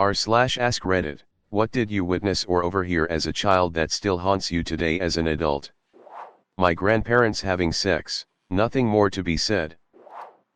r/AskReddit, what did you witness or overhear as a child that still haunts you today as an adult? My grandparents having sex, nothing more to be said.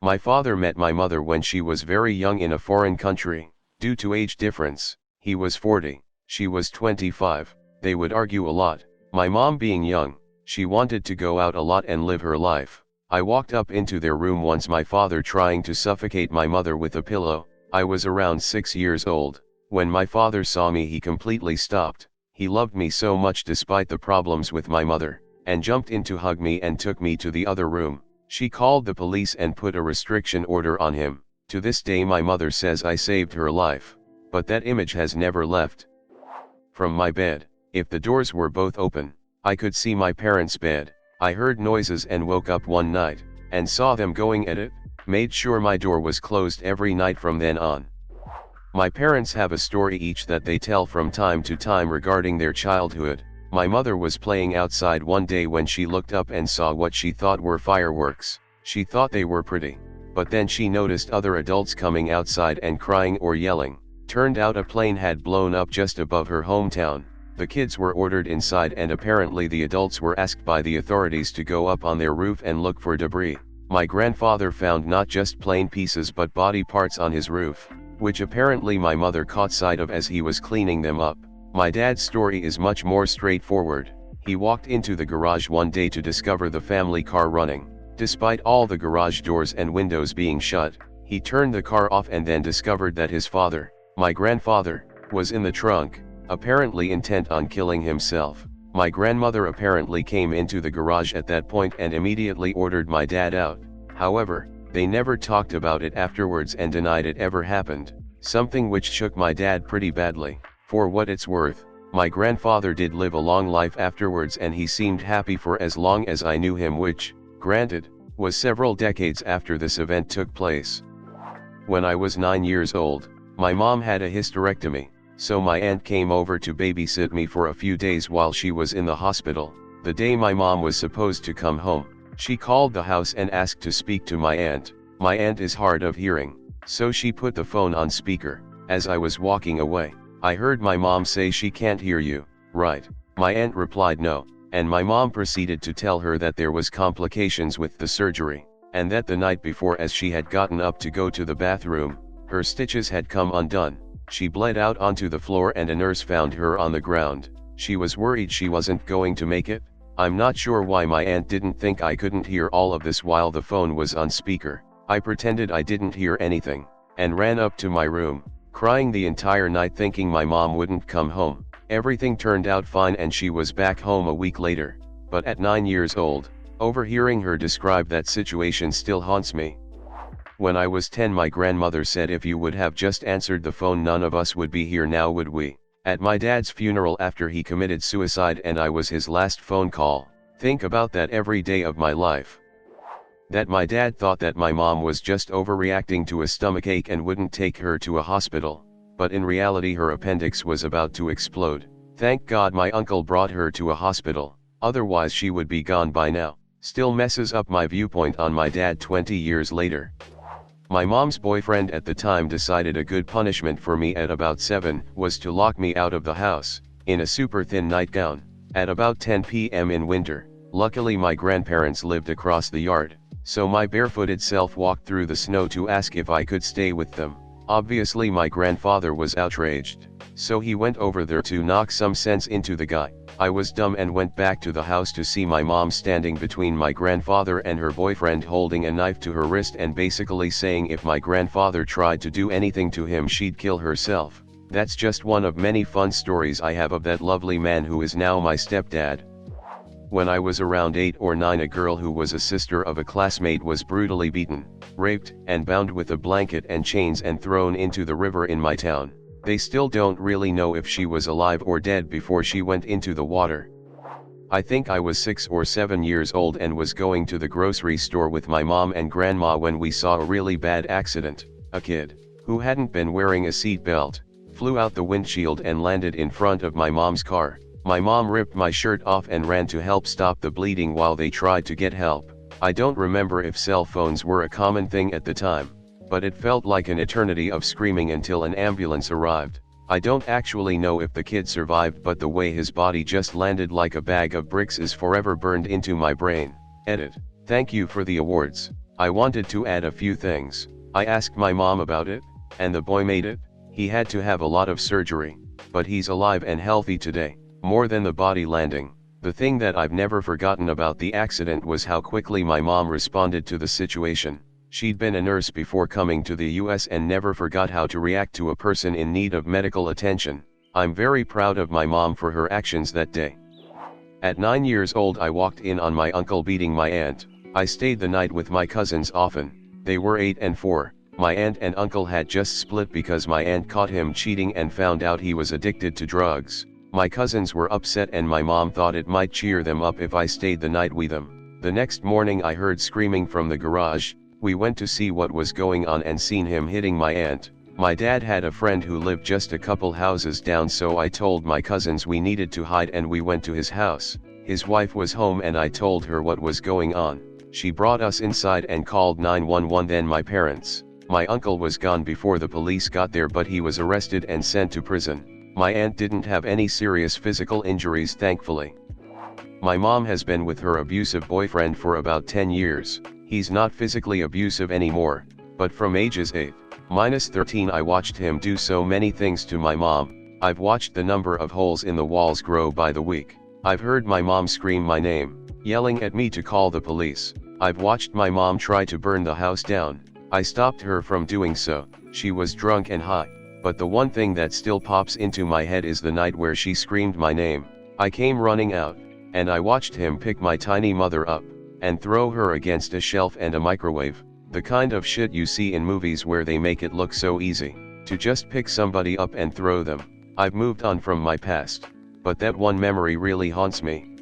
My father met my mother when she was very young in a foreign country. Due to age difference, he was 40, she was 25, they would argue a lot. My mom being young, she wanted to go out a lot and live her life. I walked up into their room once, my father trying to suffocate my mother with a pillow. I was around 6 years old. When my father saw me, he completely stopped. He loved me so much despite the problems with my mother, and jumped in to hug me and took me to the other room. She called the police and put a restriction order on him. To this day my mother says I saved her life, but that image has never left. From my bed, if the doors were both open, I could see my parents' bed. I heard noises and woke up one night, and saw them going at it, made sure my door was closed every night from then on. My parents have a story each that they tell from time to time regarding their childhood. My mother was playing outside one day when she looked up and saw what she thought were fireworks. She thought they were pretty, but then she noticed other adults coming outside and crying or yelling. Turned out a plane had blown up just above her hometown. The kids were ordered inside, and apparently the adults were asked by the authorities to go up on their roof and look for debris. My grandfather found not just plane pieces but body parts on his roof, which apparently my mother caught sight of as he was cleaning them up. My dad's story is much more straightforward. He walked into the garage one day to discover the family car running. Despite all the garage doors and windows being shut, he turned the car off and then discovered that his father, my grandfather, was in the trunk, apparently intent on killing himself. My grandmother apparently came into the garage at that point and immediately ordered my dad out. However, they never talked about it afterwards and denied it ever happened, something which shook my dad pretty badly. For what it's worth, my grandfather did live a long life afterwards, and he seemed happy for as long as I knew him, which, granted, was several decades after this event took place. When I was 9 years old, my mom had a hysterectomy, so my aunt came over to babysit me for a few days while she was in the hospital. The day my mom was supposed to come home, she called the house and asked to speak to my aunt. My aunt is hard of hearing, so she put the phone on speaker. As I was walking away, I heard my mom say, "She can't hear you, right?" My aunt replied no, and my mom proceeded to tell her that there was complications with the surgery, and that the night before, as she had gotten up to go to the bathroom, her stitches had come undone. She bled out onto the floor and a nurse found her on the ground. She was worried she wasn't going to make it. I'm not sure why my aunt didn't think I couldn't hear all of this while the phone was on speaker. I pretended I didn't hear anything, and ran up to my room, crying the entire night thinking my mom wouldn't come home. Everything turned out fine and she was back home a week later, but at 9 years old, overhearing her describe that situation still haunts me. When I was 10, my grandmother said, "If you would have just answered the phone, none of us would be here now, would we?" At my dad's funeral after he committed suicide, and I was his last phone call. Think about that every day of my life. That my dad thought that my mom was just overreacting to a stomachache and wouldn't take her to a hospital, but in reality her appendix was about to explode. Thank God my uncle brought her to a hospital, otherwise she would be gone by now. Still messes up my viewpoint on my dad 20 years later. My mom's boyfriend at the time decided a good punishment for me at about 7 was to lock me out of the house, in a super thin nightgown, at about 10 p.m. in winter. Luckily my grandparents lived across the yard, so my barefooted self walked through the snow to ask if I could stay with them. Obviously my grandfather was outraged, so he went over there to knock some sense into the guy. I was dumb and went back to the house to see my mom standing between my grandfather and her boyfriend, holding a knife to her wrist and basically saying if my grandfather tried to do anything to him she'd kill herself. That's just one of many fun stories I have of that lovely man who is now my stepdad. When I was around 8 or 9, a girl who was a sister of a classmate was brutally beaten, raped, and bound with a blanket and chains and thrown into the river in my town. They still don't really know if she was alive or dead before she went into the water. I think I was 6 or 7 years old and was going to the grocery store with my mom and grandma when we saw a really bad accident. A kid, who hadn't been wearing a seat belt, flew out the windshield and landed in front of my mom's car. My mom ripped my shirt off and ran to help stop the bleeding while they tried to get help. I don't remember if cell phones were a common thing at the time. but it felt like an eternity of screaming until an ambulance arrived. I don't actually know if the kid survived, but the way his body just landed like a bag of bricks is forever burned into my brain. Edit. Thank you for the awards. I wanted to add a few things. I asked my mom about it, and the boy made it. He had to have a lot of surgery, but he's alive and healthy today, more than the body landing. The thing that I've never forgotten about the accident was how quickly my mom responded to the situation. She'd been a nurse before coming to the US and never forgot how to react to a person in need of medical attention. I'm very proud of my mom for her actions that day. At 9 years old, I walked in on my uncle beating my aunt. I stayed the night with my cousins often. They were 8 and 4. My aunt and uncle had just split because my aunt caught him cheating and found out he was addicted to drugs. My cousins were upset and my mom thought it might cheer them up if I stayed the night with them. The next morning I heard screaming from the garage. We went to see what was going on and seen him hitting my aunt. My dad had a friend who lived just a couple houses down, so I told my cousins we needed to hide and we went to his house. His wife was home and I told her what was going on. She brought us inside and called 911, then my parents. My uncle was gone before the police got there, but he was arrested and sent to prison. My aunt didn't have any serious physical injuries, thankfully. My mom has been with her abusive boyfriend for about 10 years. He's not physically abusive anymore, but from ages 8-13 I watched him do so many things to my mom. I've watched the number of holes in the walls grow by the week. I've heard my mom scream my name, yelling at me to call the police. I've watched my mom try to burn the house down. I stopped her from doing so. She was drunk and high, but the one thing that still pops into my head is the night where she screamed my name. I came running out, and I watched him pick my tiny mother up and throw her against a shelf and a microwave. The kind of shit you see in movies where they make it look so easy to just pick somebody up and throw them. I've moved on from my past, but that one memory really haunts me.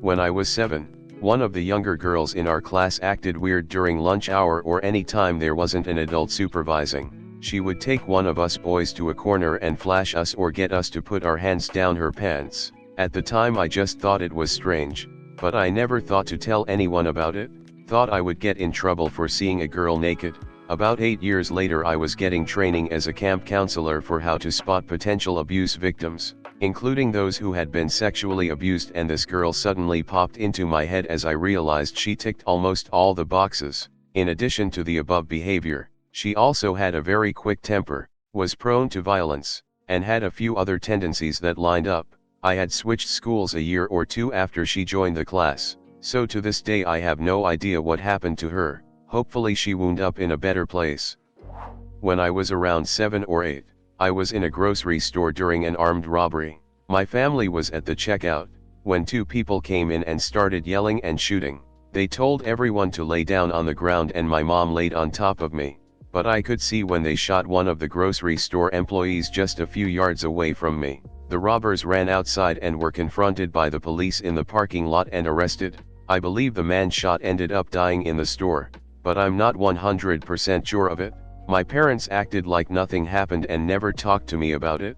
When I was 7, one of the younger girls in our class acted weird during lunch hour or any time there wasn't an adult supervising. She would take one of us boys to a corner and flash us or get us to put our hands down her pants. At the time I just thought it was strange, but I never thought to tell anyone about it. Thought I would get in trouble for seeing a girl naked. About 8 years later I was getting training as a camp counselor for how to spot potential abuse victims, including those who had been sexually abused, and this girl suddenly popped into my head as I realized she ticked almost all the boxes. In addition to the above behavior, she also had a very quick temper, was prone to violence, and had a few other tendencies that lined up. I had switched schools a year or two after she joined the class, so to this day I have no idea what happened to her. Hopefully she wound up in a better place. When I was around 7 or 8, I was in a grocery store during an armed robbery. My family was at the checkout, when 2 people came in and started yelling and shooting. They told everyone to lay down on the ground and my mom laid on top of me, but I could see when they shot one of the grocery store employees just a few yards away from me. The robbers ran outside and were confronted by the police in the parking lot and arrested. I believe the man shot ended up dying in the store, but I'm not 100% sure of it. My parents acted like nothing happened and never talked to me about it.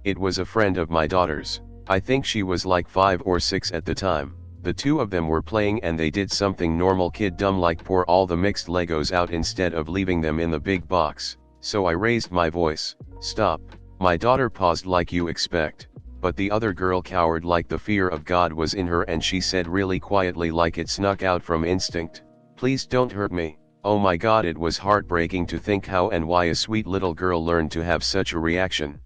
It was a friend of my daughter's. I think she was like 5 or 6 at the time. The 2 of them were playing and they did something normal kid dumb like pour all the mixed Legos out instead of leaving them in the big box. So I raised my voice. "Stop." My daughter paused like you expect, but the other girl cowered like the fear of God was in her and she said really quietly, like it snuck out from instinct, "Please don't hurt me." Oh my God, it was heartbreaking to think how and why a sweet little girl learned to have such a reaction.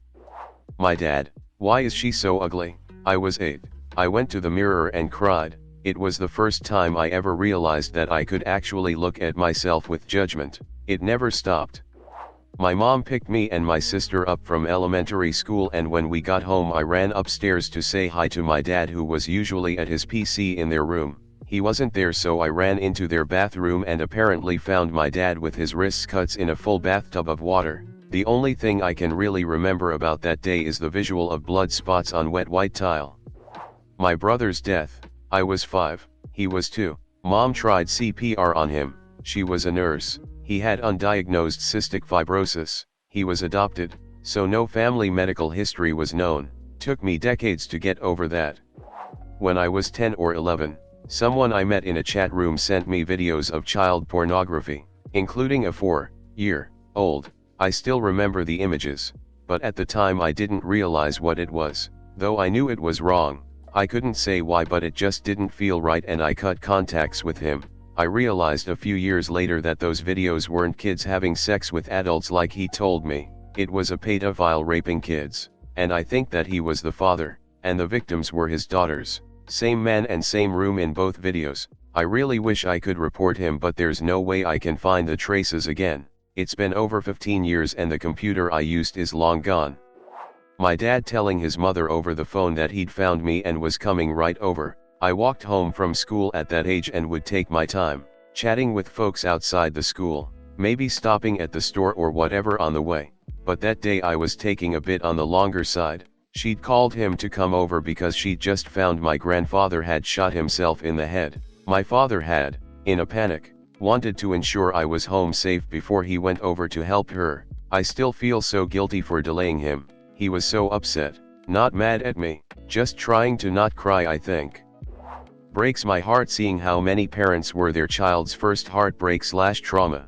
My dad: "Why is she so ugly?" I was 8. I went to the mirror and cried. It was the first time I ever realized that I could actually look at myself with judgment. It never stopped. My mom picked me and my sister up from elementary school, and when we got home I ran upstairs to say hi to my dad, who was usually at his PC in their room. He wasn't there, so I ran into their bathroom and apparently found my dad with his wrists cut in a full bathtub of water. The only thing I can really remember about that day is the visual of blood spots on wet white tile. My brother's death. I was 5, he was 2. Mom tried CPR on him. She was a nurse. He had undiagnosed cystic fibrosis. He was adopted, so no family medical history was known. Took me decades to get over that. When I was 10 or 11, someone I met in a chat room sent me videos of child pornography, including a 4, year old. I still remember the images, but at the time I didn't realize what it was, though I knew it was wrong. I couldn't say why, but it just didn't feel right and I cut contacts with him. I realized a few years later that those videos weren't kids having sex with adults like he told me. It was a pedophile raping kids, and I think that he was the father, and the victims were his daughters. Same man and same room in both videos. I really wish I could report him, but there's no way I can find the traces again. It's been over 15 years and the computer I used is long gone. My dad telling his mother over the phone that he'd found me and was coming right over. I walked home from school at that age and would take my time, chatting with folks outside the school, maybe stopping at the store or whatever on the way. But that day I was taking a bit on the longer side. She'd called him to come over because she'd just found my grandfather had shot himself in the head. My father had, in a panic, wanted to ensure I was home safe before he went over to help her. I still feel so guilty for delaying him. He was so upset, not mad at me, just trying to not cry, I think. Breaks my heart seeing how many parents were their child's first heartbreak/trauma.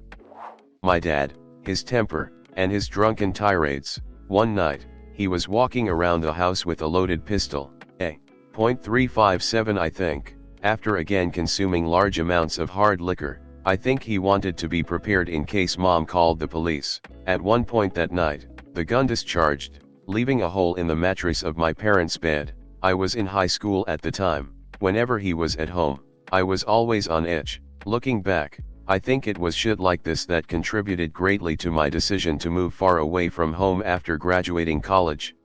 My dad, his temper, and his drunken tirades. One night, he was walking around the house with a loaded pistol, .357 I think, after again consuming large amounts of hard liquor. I think he wanted to be prepared in case mom called the police. At one point that night, the gun discharged, leaving a hole in the mattress of my parents' bed. I was in high school at the time. Whenever he was at home, I was always on edge. Looking back, I think it was shit like this that contributed greatly to my decision to move far away from home after graduating college.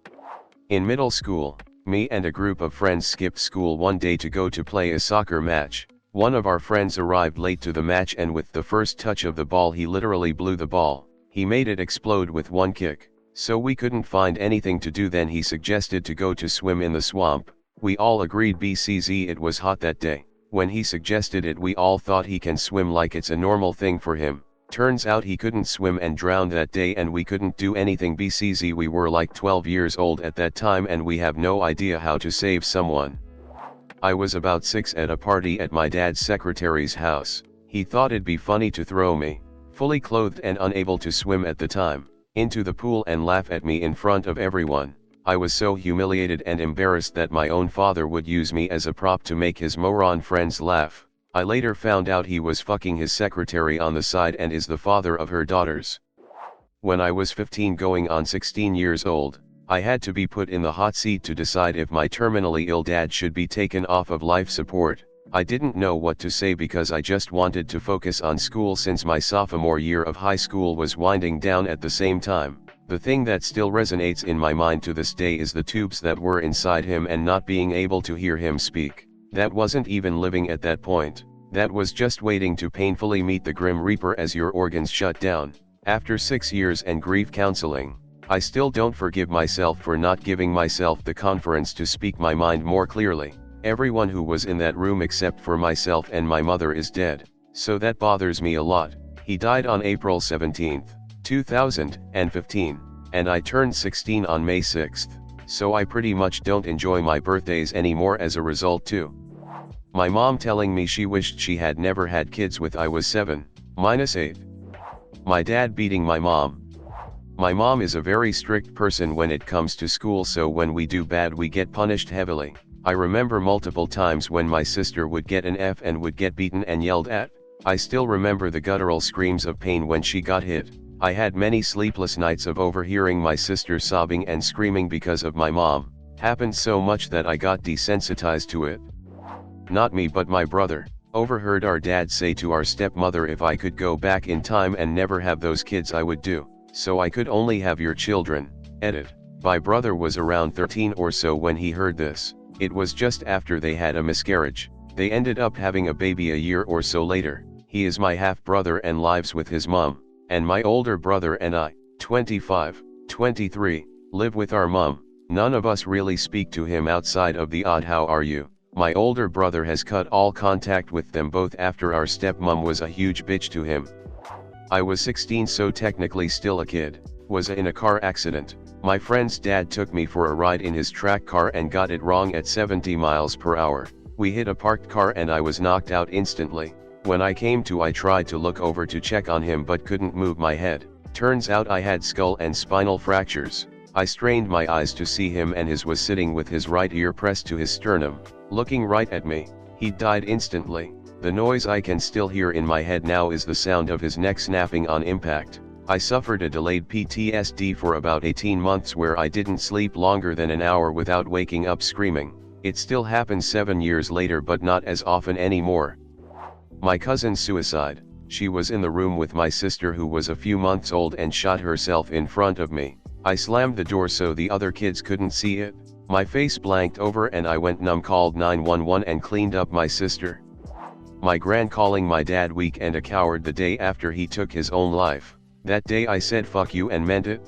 In middle school, me and a group of friends skipped school one day to go to play a soccer match. One of our friends arrived late to the match and with the first touch of the ball he literally blew the ball. He made it explode with one kick. So we couldn't find anything to do, then he suggested to go to swim in the swamp. We all agreed BCZ it was hot that day. When he suggested it we all thought he can swim like it's a normal thing for him. Turns out he couldn't swim and drowned that day and we couldn't do anything BCZ. We were like 12 years old at that time and we have no idea how to save someone. I was about 6 at a party at my dad's secretary's house. He thought it'd be funny to throw me, fully clothed and unable to swim at the time, into the pool and laugh at me in front of everyone. I was so humiliated and embarrassed that my own father would use me as a prop to make his moron friends laugh. I later found out he was fucking his secretary on the side and is the father of her daughters. When I was 15 going on 16 years old, I had to be put in the hot seat to decide if my terminally ill dad should be taken off of life support. I didn't know what to say because I just wanted to focus on school since my sophomore year of high school was winding down at the same time. The thing that still resonates in my mind to this day is the tubes that were inside him and not being able to hear him speak. That wasn't even living at that point. That was just waiting to painfully meet the Grim Reaper as your organs shut down. After 6 years and grief counseling, I still don't forgive myself for not giving myself the confidence to speak my mind more clearly. Everyone who was in that room except for myself and my mother is dead, so that bothers me a lot. He died on April 17, 2015, and I turned 16 on May 6, so I pretty much don't enjoy my birthdays anymore as a result too. My mom telling me she wished she had never had kids with I was 7-8. My dad beating my mom. My mom is a very strict person when it comes to school, so when we do bad we get punished heavily. I remember multiple times when my sister would get an F and would get beaten and yelled at. I still remember the guttural screams of pain when she got hit. I had many sleepless nights of overhearing my sister sobbing and screaming because of my mom. Happened so much that I got desensitized to it. Not me but my brother. Overheard our dad say to our stepmother if I could go back in time and never have those kids I would do, so I could only have your children. Edit. My brother was around 13 or so when he heard this. It was just after they had a miscarriage. They ended up having a baby a year or so later. He is my half-brother and lives with his mom, and my older brother and I, 25, 23, live with our mom. None of us really speak to him outside of the odd "how are you?" My older brother has cut all contact with them both after our stepmom was a huge bitch to him. I was 16, so technically still a kid. Was in a car accident. My friend's dad took me for a ride in his track car and got it wrong at 70 miles per hour. We hit a parked car and I was knocked out instantly. When I came to, I tried to look over to check on him but couldn't move my head. Turns out I had skull and spinal fractures. I strained my eyes to see him, and his was sitting with his right ear pressed to his sternum, looking right at me. He died instantly. The noise I can still hear in my head now is the sound of his neck snapping on impact. I suffered a delayed PTSD for about 18 months where I didn't sleep longer than an hour without waking up screaming. It still happens 7 years later, but not as often anymore. My cousin's suicide. She was in the room with my sister, who was a few months old, and shot herself in front of me. I slammed the door so the other kids couldn't see it. My face blanked over and I went numb, called 911 and cleaned up my sister. My gran calling my dad weak and a coward the day after he took his own life. That day I said fuck you and meant it.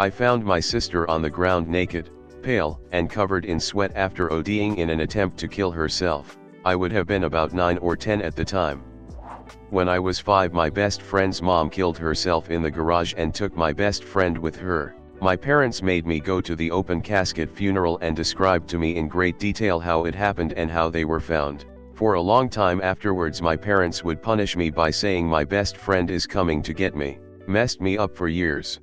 I found my sister on the ground naked, pale, and covered in sweat after ODing in an attempt to kill herself. I would have been about 9 or 10 at the time. When I was 5, my best friend's mom killed herself in the garage and took my best friend with her. My parents made me go to the open casket funeral and described to me in great detail how it happened and how they were found. For a long time afterwards, my parents would punish me by saying my best friend is coming to get me. Messed me up for years.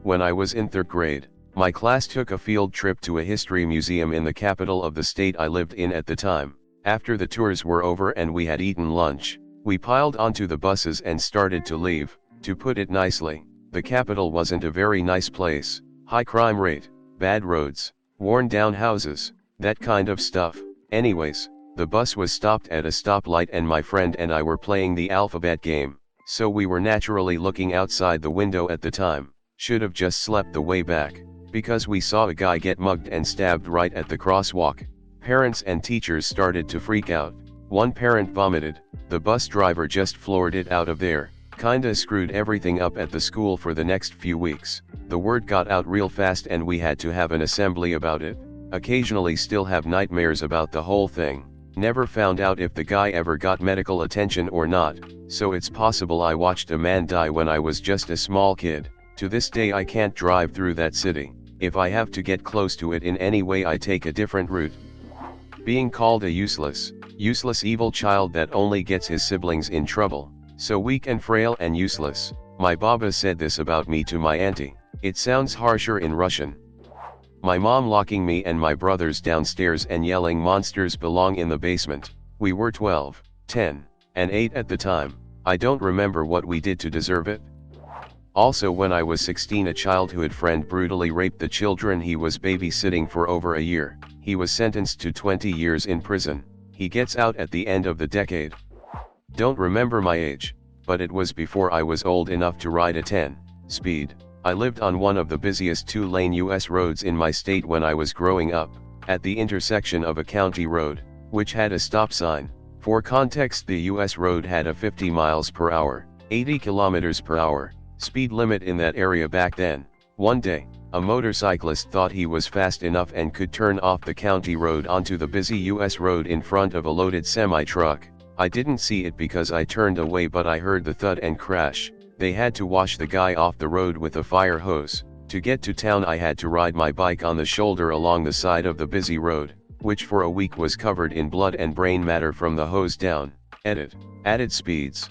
When I was in 3rd grade, my class took a field trip to a history museum in the capital of the state I lived in at the time. After the tours were over and we had eaten lunch, we piled onto the buses and started to leave. To put it nicely, the capital wasn't a very nice place. High crime rate, bad roads, worn down houses, that kind of stuff. Anyways, the bus was stopped at a stoplight and my friend and I were playing the alphabet game, so we were naturally looking outside the window at the time. Should have just slept the way back, because we saw a guy get mugged and stabbed right at the crosswalk. Parents and teachers started to freak out. One parent vomited. The bus driver just floored it out of there. Kinda screwed everything up at the school for the next few weeks. The word got out real fast and we had to have an assembly about it. Occasionally still have nightmares about the whole thing. Never found out if the guy ever got medical attention or not, so it's possible I watched a man die when I was just a small kid. To this day I can't drive through that city. If I have to get close to it in any way, I take a different route. Being called a useless evil child that only gets his siblings in trouble. So weak and frail and useless. My baba said this about me to my auntie. It sounds harsher in Russian. My mom locking me and my brothers downstairs and yelling monsters belong in the basement. We were 12, 10, and 8 at the time. I don't remember what we did to deserve it. Also, when I was 16, a childhood friend brutally raped the children he was babysitting for over a year. He was sentenced to 20 years in prison. He gets out at the end of the decade. Don't remember my age, but it was before I was old enough to ride a 10-speed. I lived on one of the busiest 2-lane US roads in my state when I was growing up, at the intersection of a county road, which had a stop sign. For context, the US road had a 50 miles per hour, 80 kilometers per hour, speed limit in that area back then. One day, a motorcyclist thought he was fast enough and could turn off the county road onto the busy US road in front of a loaded semi-truck. I didn't see it because I turned away, but I heard the thud and crash. They had to wash the guy off the road with a fire hose. To get to town I had to ride my bike on the shoulder along the side of the busy road, which for a week was covered in blood and brain matter from the hose down. Added speeds.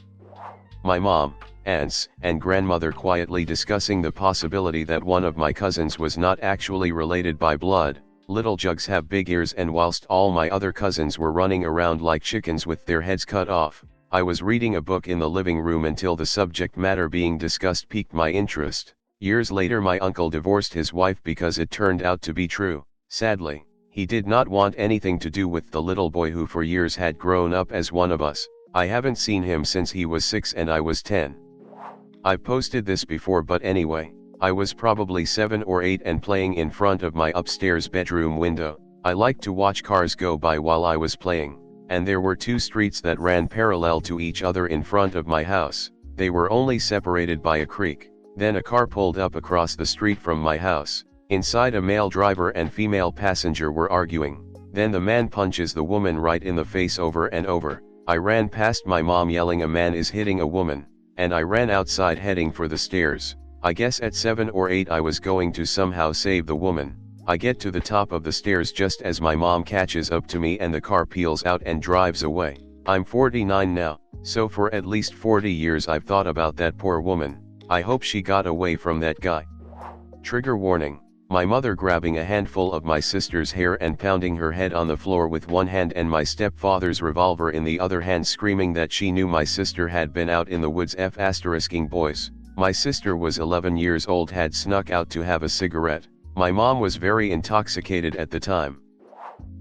My mom, aunts, and grandmother quietly discussing the possibility that one of my cousins was not actually related by blood. Little jugs have big ears, and whilst all my other cousins were running around like chickens with their heads cut off, I was reading a book in the living room until the subject matter being discussed piqued my interest. Years later my uncle divorced his wife because it turned out to be true. Sadly, he did not want anything to do with the little boy who for years had grown up as one of us. I haven't seen him since he was 6 and I was 10. I've posted this before, but anyway, I was probably 7 or 8 and playing in front of my upstairs bedroom window. I liked to watch cars go by while I was playing, and there were 2 streets that ran parallel to each other in front of my house. They were only separated by a creek. Then a car pulled up across the street from my house. Inside, a male driver and female passenger were arguing. Then the man punches the woman right in the face over and over. I ran past my mom yelling, "A man is hitting a woman," and I ran outside heading for the stairs. I guess at 7 or 8 I was going to somehow save the woman. I get to the top of the stairs just as my mom catches up to me and the car peels out and drives away. I'm 49 now, so for at least 40 years I've thought about that poor woman. I hope she got away from that guy. Trigger warning. My mother grabbing a handful of my sister's hair and pounding her head on the floor with one hand and my stepfather's revolver in the other hand, screaming that she knew my sister had been out in the woods **ing boys. My sister was 11 years old, had snuck out to have a cigarette. My mom was very intoxicated at the time.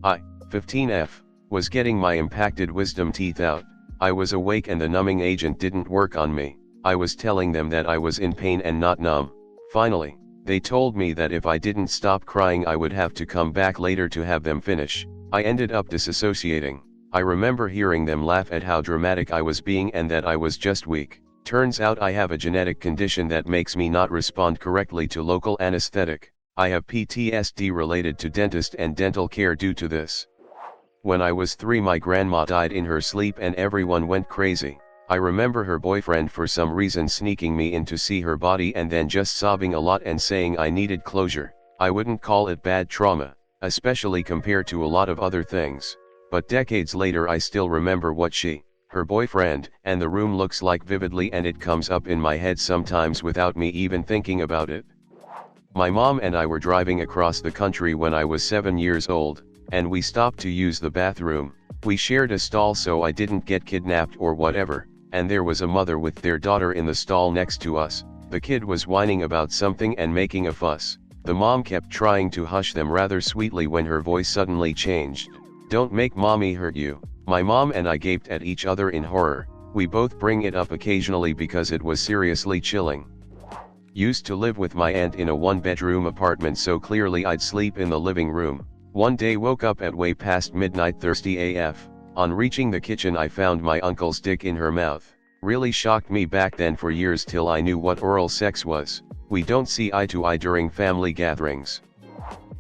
I, 15F, was getting my impacted wisdom teeth out. I was awake and the numbing agent didn't work on me. I was telling them that I was in pain and not numb. Finally, they told me that if I didn't stop crying I would have to come back later to have them finish. I ended up disassociating. I remember hearing them laugh at how dramatic I was being and that I was just weak. Turns out I have a genetic condition that makes me not respond correctly to local anesthetic. I have PTSD related to dentist and dental care due to this. When I was 3 my grandma died in her sleep and everyone went crazy. I remember her boyfriend for some reason sneaking me in to see her body and then just sobbing a lot and saying I needed closure. I wouldn't call it bad trauma, especially compared to a lot of other things. But decades later I still remember what her boyfriend, and the room looks like vividly, and it comes up in my head sometimes without me even thinking about it. My mom and I were driving across the country when I was 7 years old, and we stopped to use the bathroom. We shared a stall so I didn't get kidnapped or whatever, and there was a mother with their daughter in the stall next to us. The kid was whining about something and making a fuss. The mom kept trying to hush them rather sweetly when her voice suddenly changed. "Don't make mommy hurt you." My mom and I gaped at each other in horror. We both bring it up occasionally because it was seriously chilling. Used to live with my aunt in a 1-bedroom apartment, so clearly I'd sleep in the living room. One day woke up at way past midnight thirsty AF. On reaching the kitchen I found my uncle's dick in her mouth. Really shocked me back then for years till I knew what oral sex was. We don't see eye to eye during family gatherings.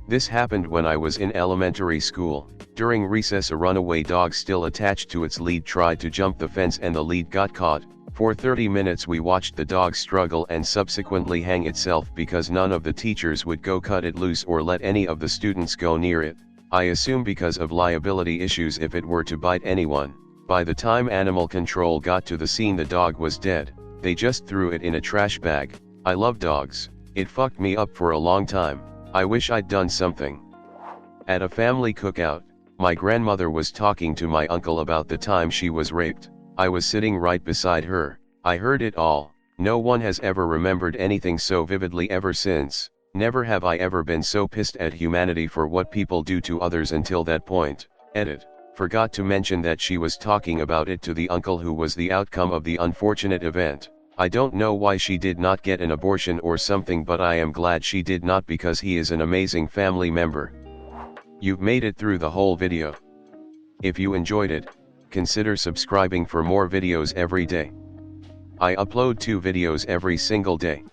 This happened when I was in elementary school. During recess a runaway dog still attached to its lead tried to jump the fence and the lead got caught. For 30 minutes we watched the dog struggle and subsequently hang itself because none of the teachers would go cut it loose or let any of the students go near it. I assume because of liability issues if it were to bite anyone. By the time animal control got to the scene the dog was dead. They just threw it in a trash bag. I love dogs. It fucked me up for a long time. I wish I'd done something. At a family cookout, my grandmother was talking to my uncle about the time she was raped. I was sitting right beside her. I heard it all. No one has ever remembered anything so vividly ever since. Never have I ever been so pissed at humanity for what people do to others until that point. Edit. Forgot to mention that she was talking about it to the uncle who was the outcome of the unfortunate event. I don't know why she did not get an abortion or something, but I am glad she did not because he is an amazing family member. You've made it through the whole video. If you enjoyed it, consider subscribing for more videos every day. I upload 2 videos every single day.